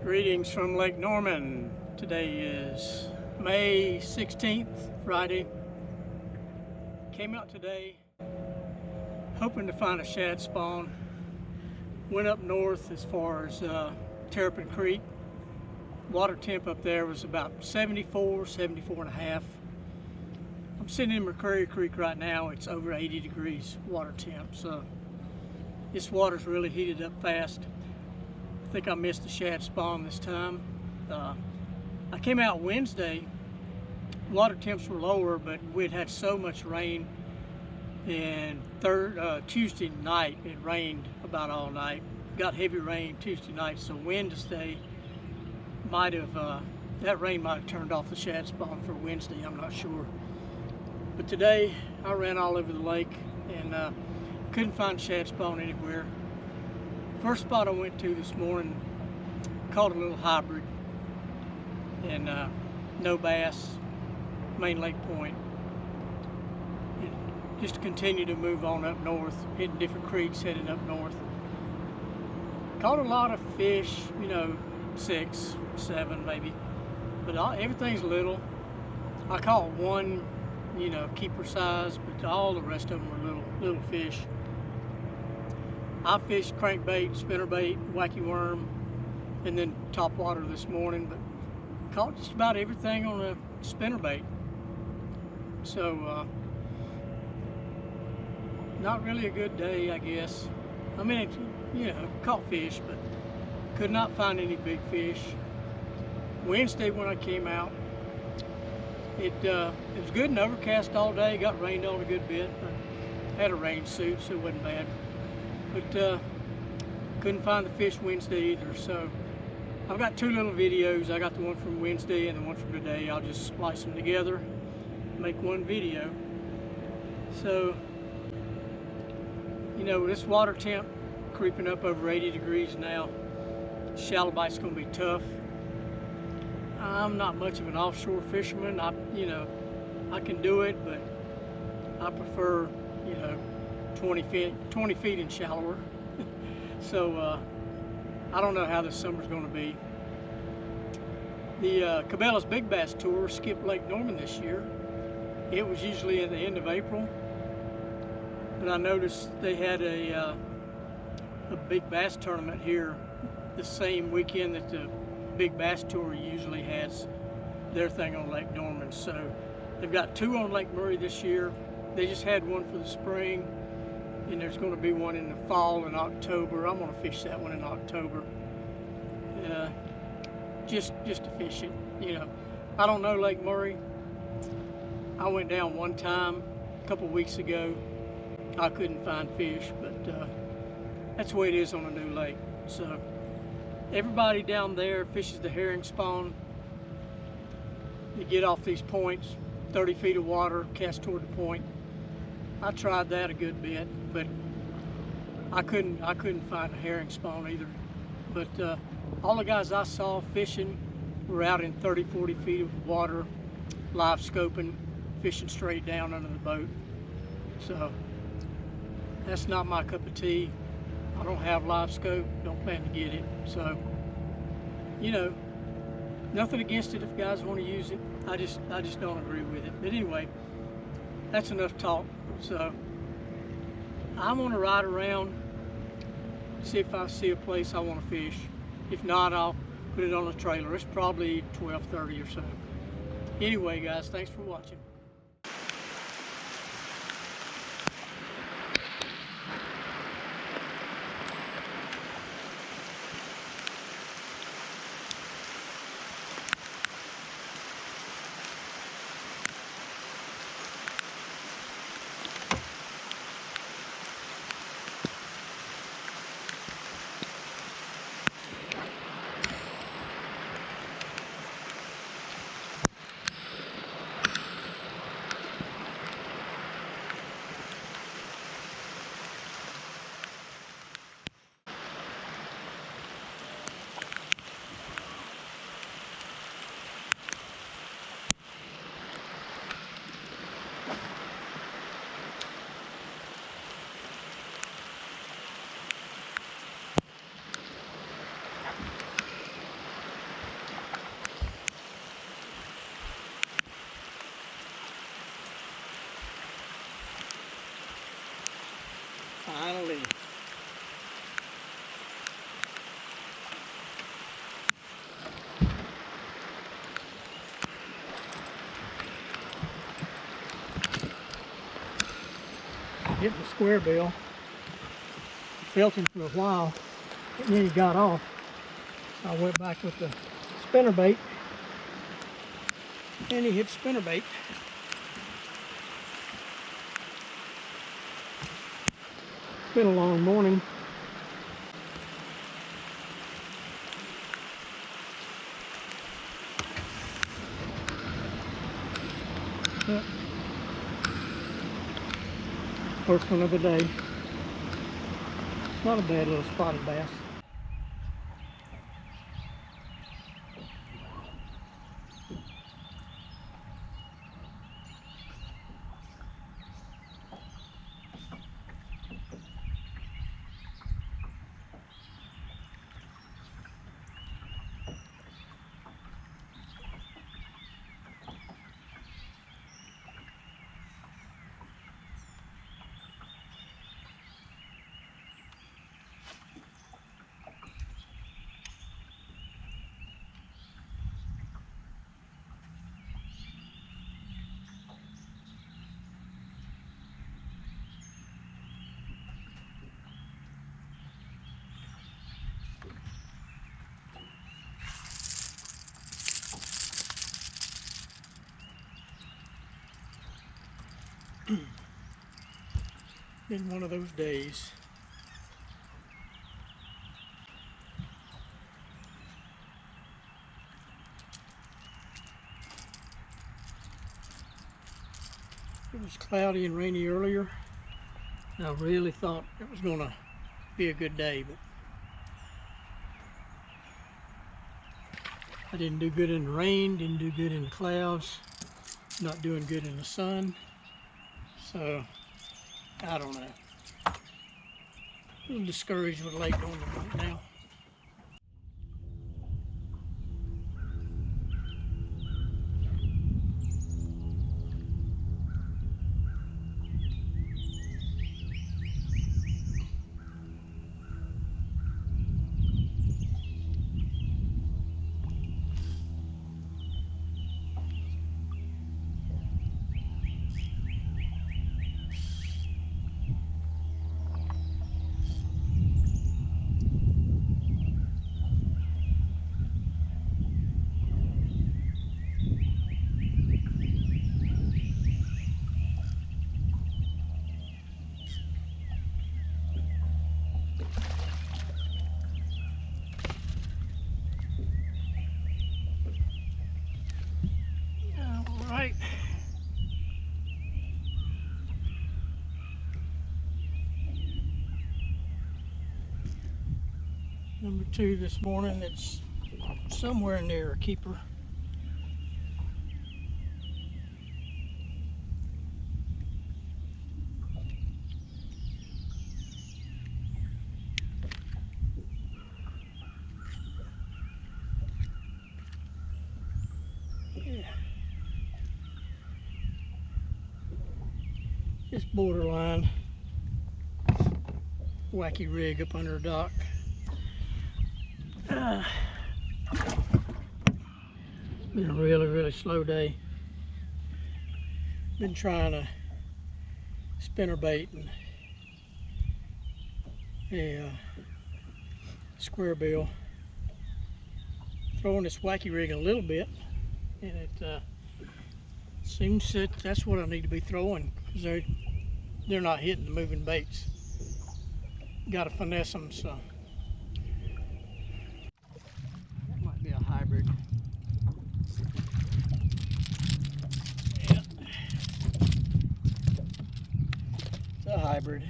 Greetings from Lake Norman. Today is May 16th, Friday. Came out today hoping to find a shad spawn. Went up north as far as Terrapin Creek. Water temp up there was about 74 and a half. I'm sitting in McCurry Creek right now. It's over 80 degrees water temp, so this water's really heated up fast. I think I missed the shad spawn this time. I came out Wednesday. Water temps were lower, but we'd had so much rain. And Tuesday night, it rained about all night. Got heavy rain Tuesday night, so Wednesday might have, that rain might have turned off the shad spawn for Wednesday, I'm not sure. But today, I ran all over the lake and couldn't find shad spawn anywhere. First spot I went to this morning, caught a little hybrid, and no bass, main lake point. And just continue to move on up north, hitting different creeks, heading up north. Caught a lot of fish, 6, 7 maybe, but everything's little. I caught one, keeper size, but all the rest of them were little fish. I fished crankbait, spinnerbait, wacky worm, and then topwater this morning, but caught just about everything on a spinnerbait. So, not really a good day, I guess. I mean, caught fish, but could not find any big fish. Wednesday when I came out, it was good and overcast all day. Got rained on a good bit, but had a rain suit, so it wasn't bad. But couldn't find the fish Wednesday either. So I've got two little videos. I got the one from Wednesday and the one from today. I'll just splice them together, make one video. So, this water temp creeping up over 80 degrees now. Shallow bite's gonna be tough. I'm not much of an offshore fisherman. I can do it, but I prefer, 20 feet and shallower. So I don't know how this summer's going to be. The Cabela's Big Bass Tour skipped Lake Norman this year. It was usually at the end of April, but I noticed they had a big bass tournament here the same weekend that the Big Bass Tour usually has their thing on Lake Norman. So they've got two on Lake Murray this year. They just had one for the spring, and there's going to be one in the fall in October. I'm going to fish that one in October, just to fish it. I don't know Lake Murray. I went down one time a couple weeks ago. I couldn't find fish, but that's the way it is on a new lake. So everybody down there fishes the herring spawn. You get off these points, 30 feet of water, cast toward the point. I tried that a good bit, but I couldn't find a herring spawn either. But all the guys I saw fishing were out in 30, 40 feet of water, live scoping, fishing straight down under the boat. So that's not my cup of tea. I don't have live scope, don't plan to get it. So, nothing against it if guys want to use it. I just don't agree with it. But anyway, that's enough talk. So I'm gonna ride around, see if I see a place I want to fish. If not, I'll put it on the trailer. It's probably 12:30 or so. Anyway, guys, thanks for watching. hitting the square bill. Felt him for a while, and then he got off. So I went back with the spinnerbait, and he hit spinnerbait. It's been a long morning. But first one of the day. Not a bad little spotted bass. Been one of those days. It was cloudy and rainy earlier. I really thought it was going to be a good day, but I didn't do good in the rain, didn't do good in the clouds, not doing good in the sun. So I don't know. A little discouraged with late going right now. Right. Number 2 this morning. It's somewhere near a keeper. Yeah. It's borderline wacky rig up under a dock. It's been a really slow day. Been trying to spinnerbait and a square bill. Throwing this wacky rig a little bit, and it seems that that's what I need to be throwing, because they're not hitting the moving baits. Got to finesse them, so. That might be a hybrid. Yeah. It's a hybrid.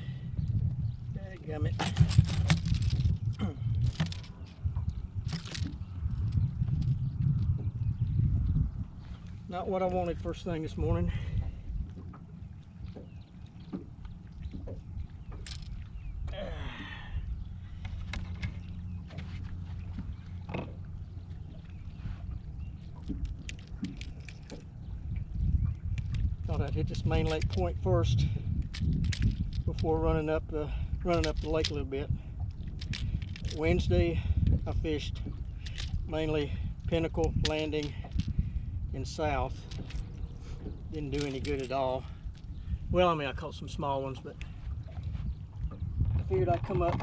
Dadgummit. Not what I wanted first thing this morning. Thought I'd hit this main lake point first before running up the lake a little bit. Wednesday I fished mainly Pinnacle, Landing, and South. Didn't do any good at all. Well, I mean, I caught some small ones, but figured I'd come up.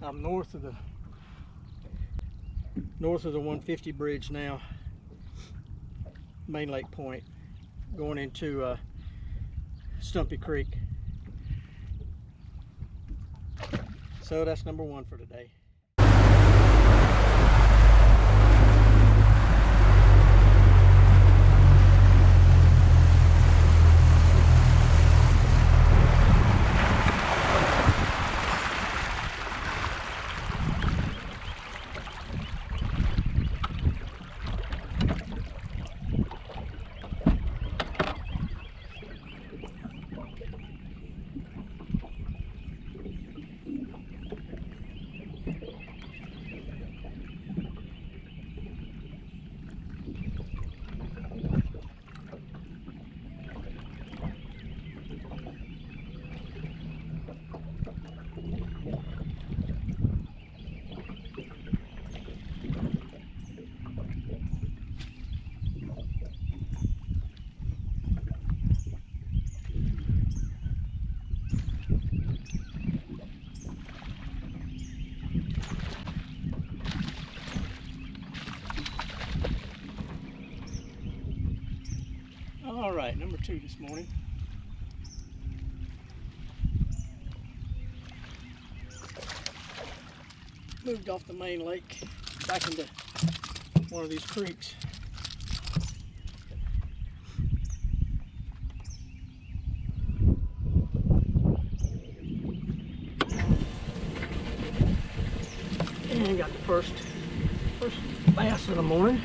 I'm north of the 150 bridge now, Main Lake Point, going into Stumpy Creek. So that's number one for today. All right, number two this morning. Moved off the main lake back into one of these creeks. And got the first bass of the morning.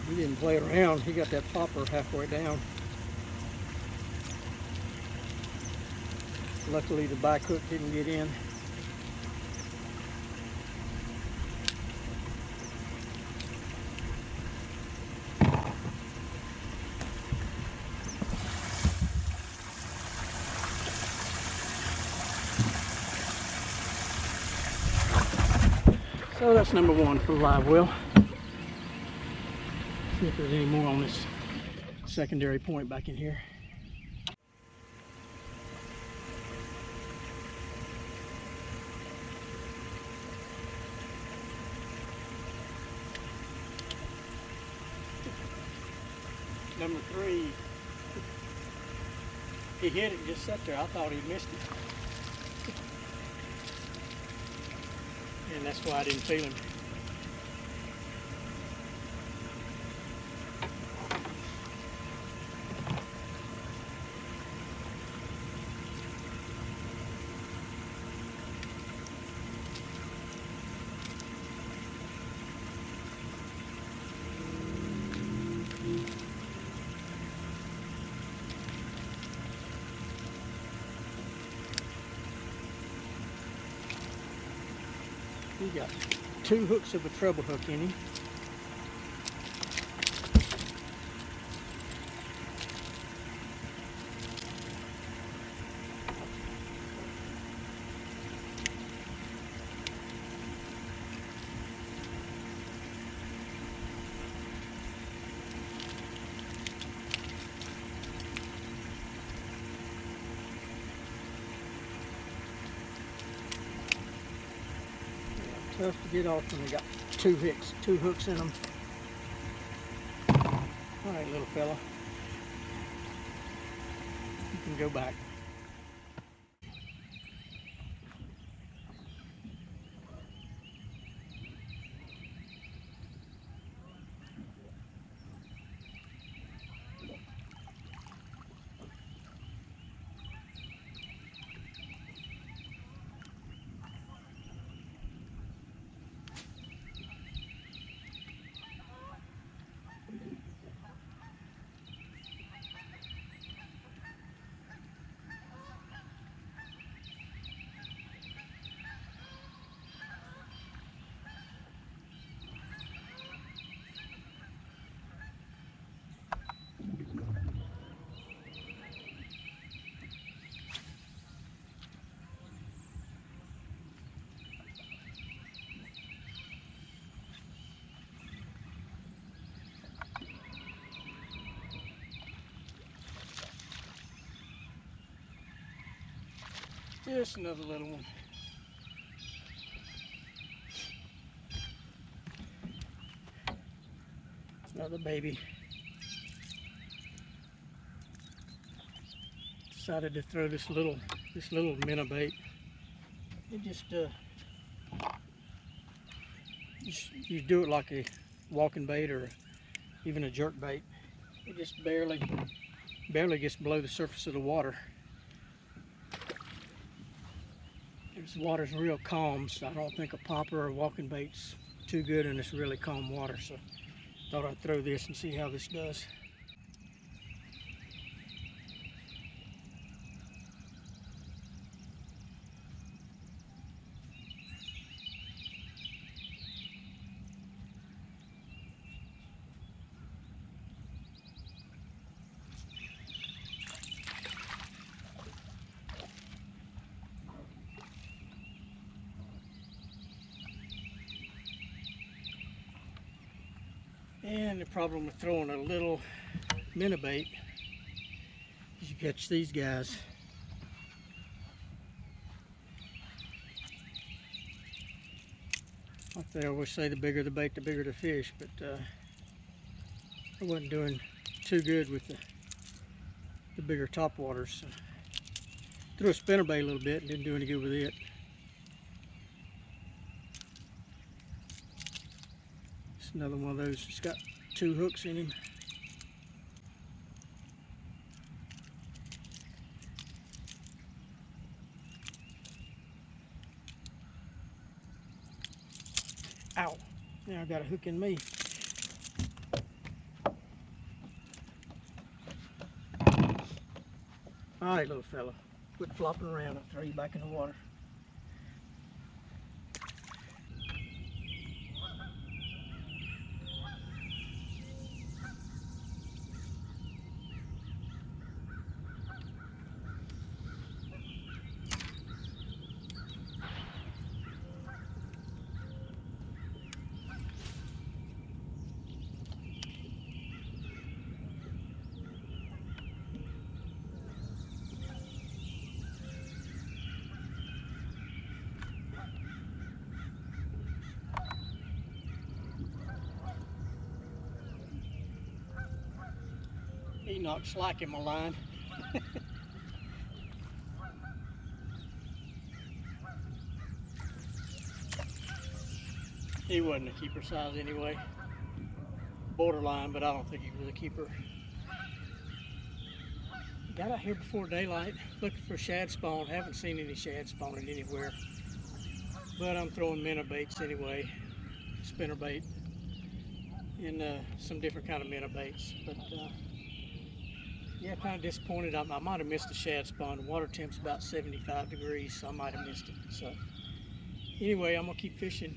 He didn't play around. He got that popper halfway down. Luckily the back hook didn't get in. So that's number one for live well. See if there's any more on this secondary point back in here. Number three, he hit it and just sat there. I thought he missed it. And that's why I didn't feel him. He got two hooks of a treble hook in him. Tough to get off when they got two hooks in them. All right, little fella, you can go back. Just another little one. Another baby. Decided to throw this little minnow bait. It just you do it like a walking bait or even a jerk bait. It just barely gets below the surface of the water. This water's real calm, so I don't think a popper or walking bait's too good in this really calm water. So thought I'd throw this and see how this does. And the problem with throwing a little minnow bait is you catch these guys. Like they always say, the bigger the bait, the bigger the fish, but I wasn't doing too good with the bigger topwaters. So threw a spinnerbait a little bit and didn't do any good with it. It's another one of those. It's got 2 hooks in him. Ow! Now I got a hook in me. All right, little fella, quit flopping around. I'll throw you back in the water. He knocked slack in my line. He wasn't a keeper size anyway. Borderline, but I don't think he was a keeper. Got out here before daylight looking for shad spawn. Haven't seen any shad spawning anywhere. But I'm throwing minnow baits anyway. Spinner bait. And some different kind of minnow baits. But yeah, kind of disappointed. I might have missed a shad spawn. The water temp's about 75 degrees, so I might have missed it. So anyway, I'm gonna keep fishing.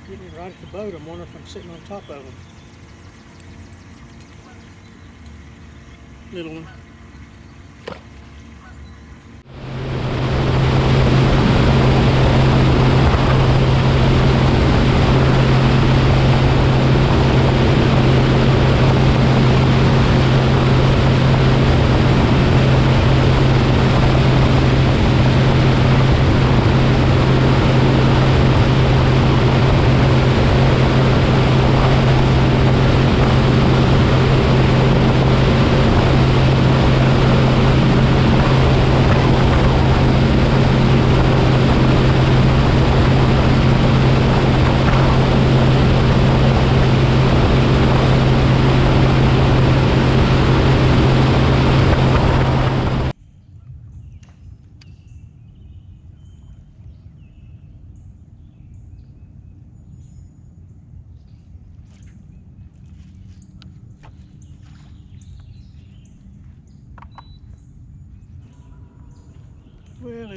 Getting right at the boat. I'm wondering if I'm sitting on top of them. Little one.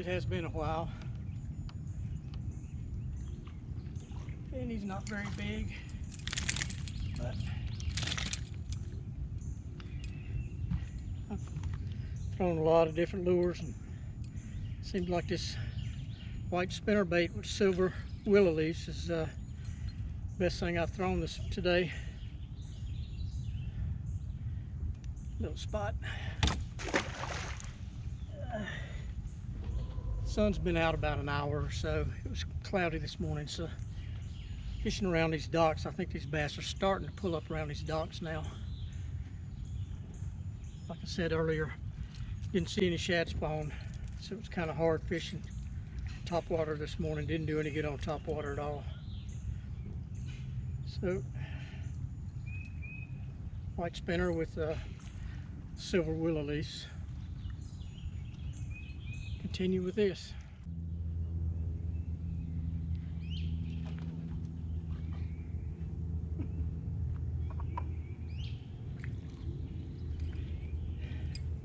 it has been a while. And he's not very big, but I've thrown a lot of different lures, and it seems like this white spinnerbait with silver willow leaves is the best thing I've thrown today. Little spot. Sun's been out about an hour or so. It was cloudy this morning, so fishing around these docks. I think these bass are starting to pull up around these docks now. Like I said earlier, didn't see any shad spawn, so it was kind of hard fishing top water this morning. Didn't do any good on top water at all. So white spinner with silver willow leaves. Continue with this.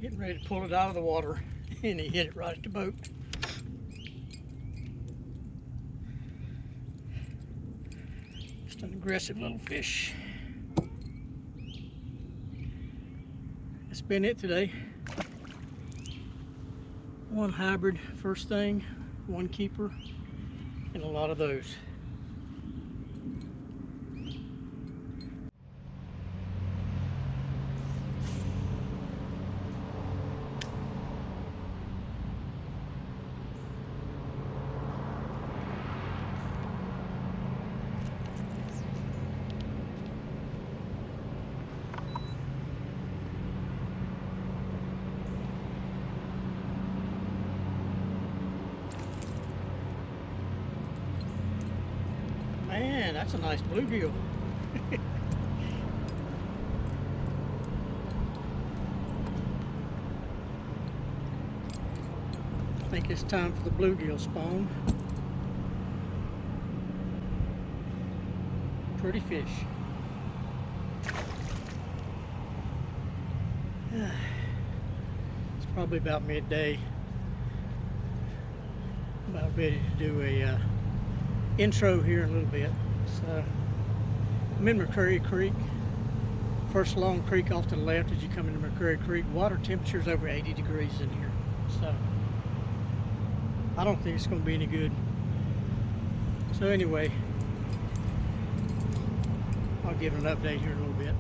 Getting ready to pull it out of the water, and he hit it right at the boat. Just an aggressive little fish. That's been it today. One hybrid first thing, one keeper, and a lot of those. Man, that's a nice bluegill. I think it's time for the bluegill spawn. Pretty fish. It's probably about midday. About ready to do a intro here in a little bit. So I'm in McCurry Creek, first long creek off to the left as you come into McCurry Creek. Water temperature is over 80 degrees in here, so I don't think it's going to be any good. So anyway, I'll give an update here in a little bit.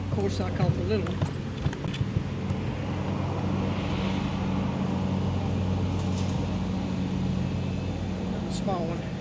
Of course, I caught the little one. The small one.